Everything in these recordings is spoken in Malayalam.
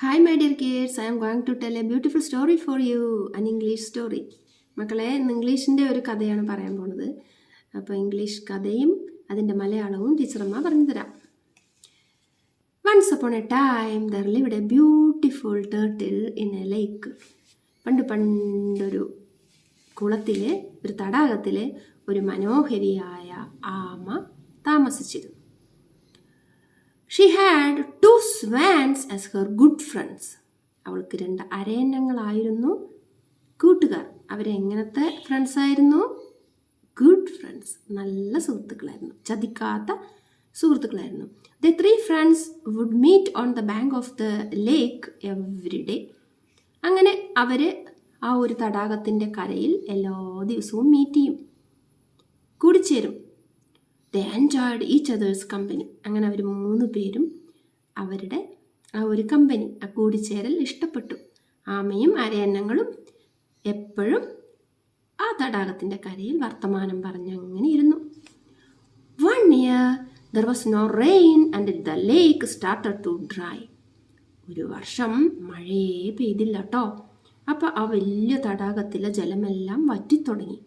Hi my dear kids, I am going to tell a beautiful story for you, an English story. മക്കളെ ഇന്ന് ഇംഗ്ലീഷിൻ്റെ ഒരു കഥയാണ് പറയാൻ പോണത്. അപ്പോൾ ഇംഗ്ലീഷ് കഥയും അതിൻ്റെ മലയാളവും ടീച്ചറമ്മ പറഞ്ഞു തരാം. Once upon a time there lived a beautiful turtle in a lake. പണ്ടൊരു കുളത്തിലെ ഒരു തടാകത്തിലെ ഒരു മനോഹരിയായ ആമ താമസിച്ചിരുന്നു. She had two swans as her good friends. അവൾക്ക് 2 അരയന്നങ്ങളായിരുന്നു കൂട്ടുകാർ. അവരെങ്ങനത്തെ ഫ്രണ്ട്സ് ആയിരുന്നു? ഗുഡ് ഫ്രണ്ട്സ്, നല്ല സുഹൃത്തുക്കളായിരുന്നു, ചതിക്കാത്ത സുഹൃത്തുക്കളായിരുന്നു. The 3 friends would meet on the bank of the lake every day. അങ്ങനെ അവർ ആ ഒരു തടാകത്തിൻ്റെ കരയിൽ എല്ലാ ദിവസവും മീറ്റ് ചെയ്യും, കൂടിച്ചേരും. They enjoyed each other's company. അങ്ങനെ അവർ 3 പേരും അവരുടെ ആ ഒരു കമ്പനി, ആ കൂടിച്ചേരൽ ഇഷ്ടപ്പെട്ടു. ആമയും അരയന്നങ്ങളും എപ്പോഴും ആ തടാകത്തിൻ്റെ കരയിൽ വർത്തമാനം പറഞ്ഞങ്ങനെ ഇരുന്നു. One year there was no rain and the lake started to dry. ഒരു വർഷം മഴയേ പെയ്തില്ല കേട്ടോ. അപ്പോൾ ആ വലിയ തടാകത്തിലെ ജലമെല്ലാം വറ്റിത്തുടങ്ങി.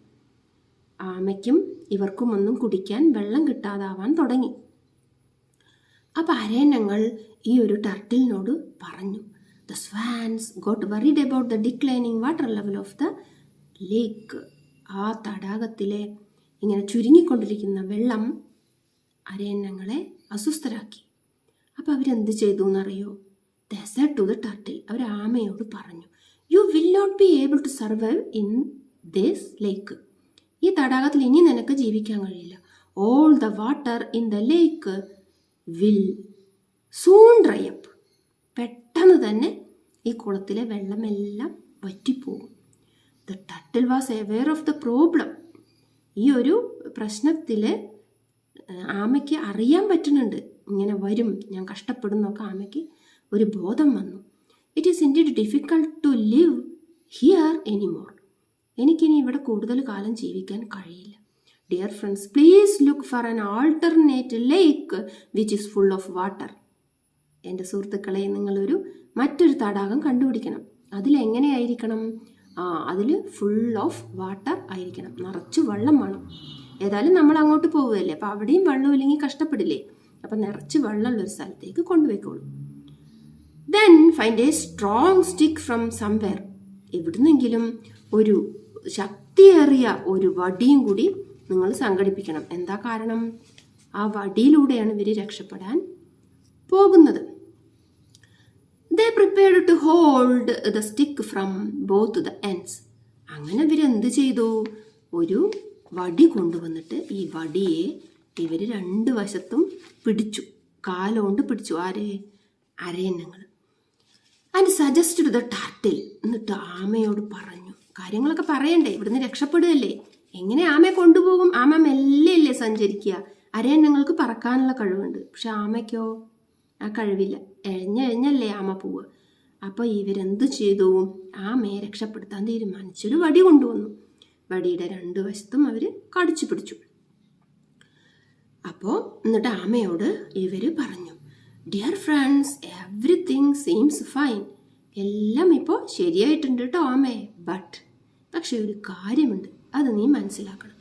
ആമയ്ക്കും ഇവർക്കും ഒന്നും കുടിക്കാൻ വെള്ളം കിട്ടാതാവാൻ തുടങ്ങി. അപ്പോൾ അരയന്നങ്ങൾ ഈ ഒരു ടർട്ടിലിനോട് പറഞ്ഞു. The swans got worried about the declining water level of the lake. ആ തടാകത്തിലെ ഇങ്ങനെ ചുരുങ്ങിക്കൊണ്ടിരിക്കുന്ന വെള്ളം അരയന്നങ്ങളെ അസ്വസ്ഥരാക്കി. അപ്പോൾ അവരെന്ത് ചെയ്തു എന്നറിയോ? They said to the turtle. അവർ ആമയോട് പറഞ്ഞു, You will not be able to survive in this lake. ഈ തടാകത്തിൽ ഇനി നിനക്ക് ജീവിക്കാൻ കഴിയില്ല. All the water in the lake will soon dry up. പെട്ടെന്ന് തന്നെ ഈ കുളത്തിലെ വെള്ളമെല്ലാം വറ്റിപ്പോകും. The turtle was aware of the problem. ഈ ഒരു പ്രശ്നത്തിൽ ആമയ്ക്ക് അറിയാൻ പറ്റുന്നുണ്ട്, ഇങ്ങനെ വരും, ഞാൻ കഷ്ടപ്പെടുന്നൊക്കെ ആമയ്ക്ക് ഒരു ബോധം വന്നു. It is indeed difficult to live here anymore. എനിക്കിനി ഇവിടെ കൂടുതൽ കാലം ജീവിക്കാൻ കഴിയില്ല. Dear friends, please look for an alternate lake which is full of water. എൻ്റെ സുഹൃത്തുക്കളെ, നിങ്ങളൊരു മറ്റൊരു തടാകം കണ്ടുപിടിക്കണം. അതിലെങ്ങനെയായിരിക്കണം? അതിൽ ഫുൾ ഓഫ് വാട്ടർ ആയിരിക്കണം, നിറച്ച് വെള്ളം വേണം. ഏതായാലും നമ്മൾ അങ്ങോട്ട് പോവുകയല്ലേ, അപ്പോൾ അവിടെയും വെള്ളം ഇല്ലെങ്കിൽ കഷ്ടപ്പെടില്ലേ? അപ്പം നിറച്ച് വെള്ളമുള്ളൊരു സ്ഥലത്തേക്ക് കൊണ്ടുപോയിക്കോളൂ. Then find a strong stick from somewhere. എവിടുന്നെങ്കിലും ഒരു ശക്തിയേറിയ ഒരു വടിയും കൂടി നിങ്ങൾ സംഘടിപ്പിക്കണം. എന്താ കാരണം? ആ വടിയിലൂടെയാണ് ഇവർ രക്ഷപ്പെടാൻ പോകുന്നത്. They prepared to hold the stick from both the ends. അങ്ങനെ ഇവരെന്ത് ചെയ്തു? ഒരു വടി കൊണ്ടുവന്നിട്ട് ഈ വടിയെ ഇവർ 2 വശത്തും പിടിച്ചു, കാലുകൊണ്ട് പിടിച്ചു. ആര്? അരയന്നങ്ങൾ. And suggested the turtle. എന്നിട്ട് ആമയോട് പറഞ്ഞു, കാര്യങ്ങളൊക്കെ പറയണ്ടേ, ഇവിടുന്ന് രക്ഷപ്പെടുകയല്ലേ, എങ്ങനെ ആമയെ കൊണ്ടുപോകും? ആമ മെല്ലെയല്ലേ സഞ്ചരിക്കുക. അരയന്നങ്ങൾക്ക് പറക്കാനുള്ള കഴിവുണ്ട്, പക്ഷെ ആമയ്ക്കോ ആ കഴിവില്ല, എഴഞ്ഞല്ലേ ആമ പോവുക. അപ്പോൾ ഇവരെന്ത് ചെയ്തു? ആമയെ രക്ഷപ്പെടുത്താൻ തീരുമാനിച്ചൊരു വടി കൊണ്ടുവന്നു. വടിയുടെ 2 വശത്തും അവർ കടിച്ചു പിടിച്ചു. അപ്പോൾ എന്നിട്ട് ആമയോട് ഇവർ പറഞ്ഞു, dear friends, everything seems fine. എല്ലാം ഇപ്പോൾ ശരിയായിട്ടുണ്ട് കേട്ടോ ആമേ. പക്ഷെ ഒരു കാര്യമുണ്ട്, അത് നീ മനസ്സിലാക്കണം.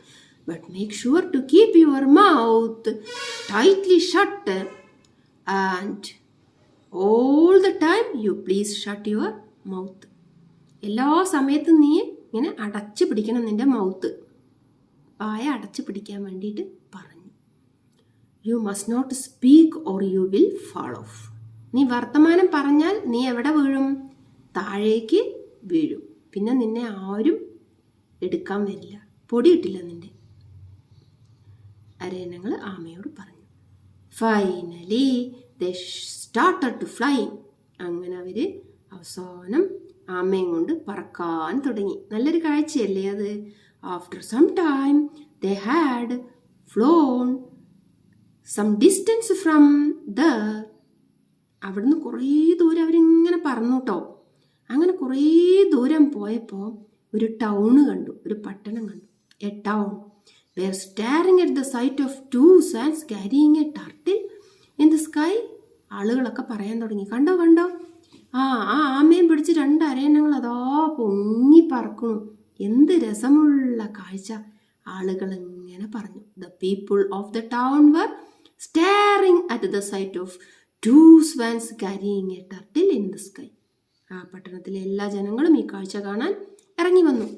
But make sure to keep your mouth tightly shut and all the time you please shut your mouth. എല്ലാ സമയത്തും നീ ഇങ്ങനെ അടച്ചു പിടിക്കണം നിൻ്റെ മൗത്ത്. വായ അടച്ചു പിടിക്കാൻ വേണ്ടിയിട്ട് പറഞ്ഞു. You must not speak or you will fall off. നീ വർത്തമാനം പറഞ്ഞാൽ നീ എവിടെ വീഴും? താഴേക്ക് വീഴും. പിന്നെ നിന്നെ ആരും എടുക്കാൻ വരില്ല, പൊടി കിട്ടില്ല നിന്റെ. അരയന്നങ്ങൾ ആമയോട് പറഞ്ഞു. Finally they started to fly. അങ്ങനെ അവർ അവസാനം ആമയും കൊണ്ട് പറക്കാൻ തുടങ്ങി. നല്ലൊരു കാഴ്ചയല്ലേ അത്? After some time they had flown some distance from the. അവിടുന്ന് കുറേ ദൂരം അവരിങ്ങനെ പറന്നു കേട്ടോ. അങ്ങനെ കുറേ ദൂരം പോയപ്പോൾ ഒരു ടൗണ് കണ്ടു, ഒരു പട്ടണം കണ്ടു. A town where staring at the sight of 2 swans carrying a turtle in the sky. ആളുകളൊക്കെ പറയാൻ തുടങ്ങി, കണ്ടോ ആ ആ ആമയും പിടിച്ച് 2 അരയന്നങ്ങൾ അതാ പൊങ്ങി പറക്കണു. എന്ത് രസമുള്ള കാഴ്ച! ആളുകൾ ഇങ്ങനെ പറഞ്ഞു. The people of the town were staring at the sight of 2 swans carrying a turtle in the sky. ആ പട്ടണത്തിലെ എല്ലാ ജനങ്ങളും ഈ കാഴ്ച കാണാൻ ഇറങ്ങി വന്നു.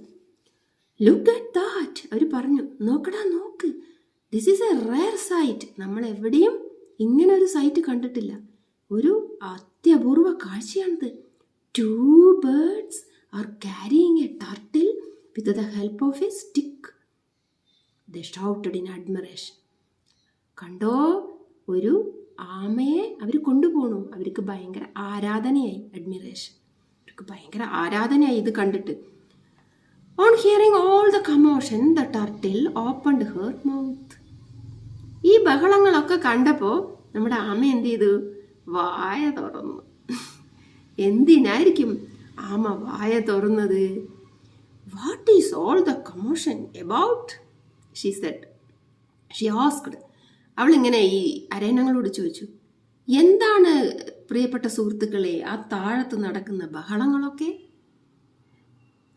ലുക്ക് അറ്റ് ദാറ്റ്, അവർ പറഞ്ഞു. നോക്കടാ നോക്ക്, this is a rare sight. നമ്മൾ എവിടെയും ഇങ്ങനെ ഒരു സൈറ്റ് കണ്ടിട്ടില്ല. ഒരു അത്യപൂർവ കാഴ്ചയാണിത്. 2 birds are carrying a turtle with the help of a stick. They shouted in admiration. കണ്ടോ, ഒരു ആമയെ അവർ കൊണ്ടുപോകണു. അവർക്ക് ഭയങ്കര ആരാധനയായി. അഡ്മിറേഷൻ, അവർക്ക് ഭയങ്കര ആരാധനയായി ഇത് കണ്ടിട്ട്. On hearing all the commotion, the turtle opened her mouth. ഈ ബഹളങ്ങളൊക്കെ കണ്ടപ്പോൾ നമ്മുടെ ആമ എന്ത് ചെയ്തു? വായ തുറന്നു. എന്തിനായിരിക്കും ആമ വായ തുറന്നത്? What is all the commotion about? She said. She asked. അവളിങ്ങനെ ഈ അരയന്നങ്ങളോട് ചോദിച്ചു, എന്താണ് പ്രിയപ്പെട്ട സുഹൃത്തുക്കളെ ആ താഴത്ത് നടക്കുന്ന ബഹളങ്ങളൊക്കെ?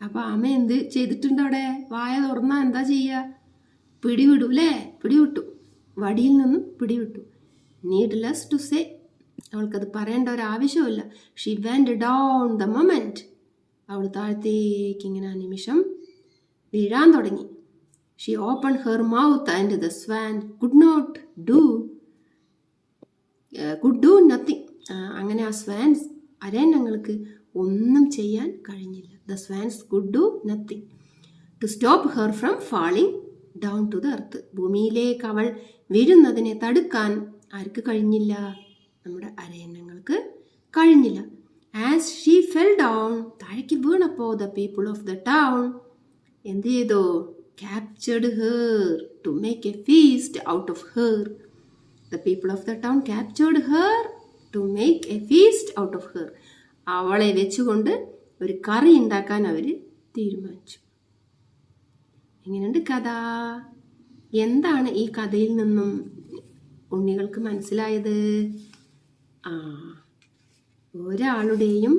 അപ്പോൾ ആമ എന്ത് ചെയ്തിട്ടുണ്ട്? അവിടെ വായ തുറന്നാൽ എന്താ ചെയ്യുക? പിടിവിടൂ അല്ലേ? പിടിവിട്ടു, വടിയിൽ നിന്നും പിടിവിട്ടു. നീഡ്ലെസ് ടു സേ, അവൾക്കത് പറയേണ്ട ഒരാവശ്യമില്ല. She went down the moment. അവൾ താഴത്തേക്ക് ഇങ്ങനെ ആ നിമിഷം വീഴാൻ തുടങ്ങി. She open her mouth and the swan could do nothing. അങ്ങനെ ആ സ്വാൻസ് അരയന്നങ്ങൾക്ക് ഒന്നും ചെയ്യാൻ കഴിഞ്ഞില്ല. The swans could do nothing to stop her from falling down to the earth. ഭൂമിയിലേക്ക് അവൾ വീഴുന്നതിനെ തടുക്കാൻ ആർക്ക് കഴിഞ്ഞില്ല? നമ്മുടെ അരയന്നങ്ങൾക്ക് കഴിഞ്ഞില്ല. ആസ് ഷീ ഫെൽ ഡൗൺ, താഴേക്ക് വീണപ്പോൾ the people of the town എന്ത് ചെയ്തു? Captured her to make a feast out of her. The people of the town captured her to make a feast out of her. അവളെ വെച്ചുകൊണ്ട് ഒരു കറി ഉണ്ടാക്കാൻ അവർ തീരുമാനിച്ചു. എങ്ങനെയുണ്ട് കഥ? എന്താണ് ഈ കഥയിൽ നിന്നും ഉണ്ണികൾക്ക് മനസ്സിലായത്? ഒരാളുടെയും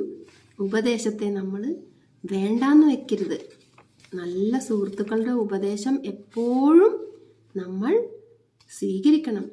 ഉപദേശത്തെ നമ്മൾ വേണ്ടാന്ന് വെക്കരുത്. നല്ല സുഹൃത്തുക്കളുടെ ഉപദേശം എപ്പോഴും നമ്മൾ സ്വീകരിക്കണം.